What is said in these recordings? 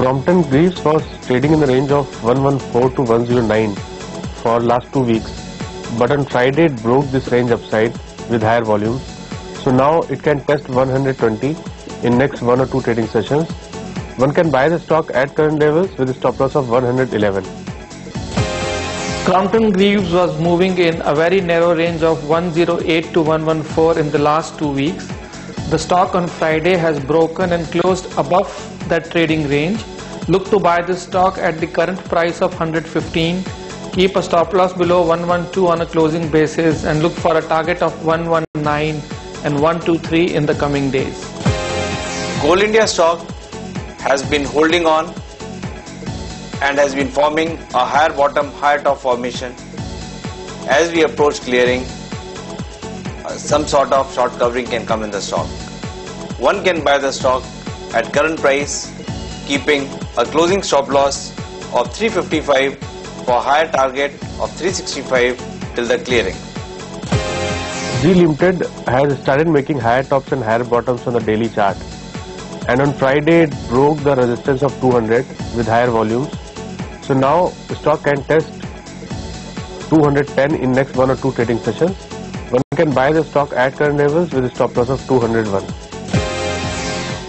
Crompton Greaves was trading in the range of 114 to 109 for last 2 weeks, but on Friday it broke this range upside with higher volumes. So now it can test 120 in next 1 or 2 trading sessions. One can buy the stock at current levels with a stop loss of 111. Crompton Greaves was moving in a very narrow range of 108 to 114 in the last 2 weeks. The stock on Friday has broken and closed above that trading range. Look to buy this stock at the current price of 115. Keep a stop loss below 112 on a closing basis and look for a target of 119 and 123 in the coming days. Coal India stock has been holding on and has been forming a higher bottom, higher top formation. As we approach clearing, some sort of short covering can come in the stock. One can buy the stock at current price, keeping a closing stop loss of 355 for higher target of 365 till the clearing. Zee Limited has started making higher tops and higher bottoms on the daily chart, and on Friday it broke the resistance of 200 with higher volumes. So now the stock can test 210 in next 1 or 2 trading sessions. One can buy the stock at current levels with a stop loss of 201.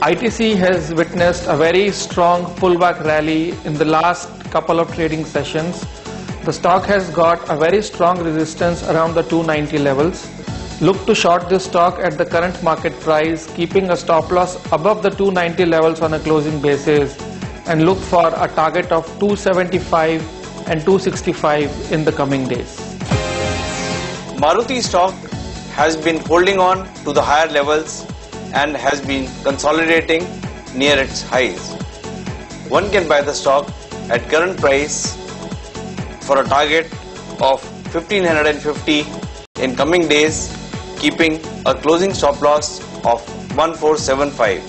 ITC has witnessed a very strong pullback rally in the last couple of trading sessions. The stock has got a very strong resistance around the 290 levels. Look to short this stock at the current market price, keeping a stop loss above the 290 levels on a closing basis, and look for a target of 275 and 265 in the coming days. Maruti stock has been holding on to the higher levels and has been consolidating near its highs. One can buy the stock at current price for a target of 1550 in coming days, keeping a closing stop loss of 1475.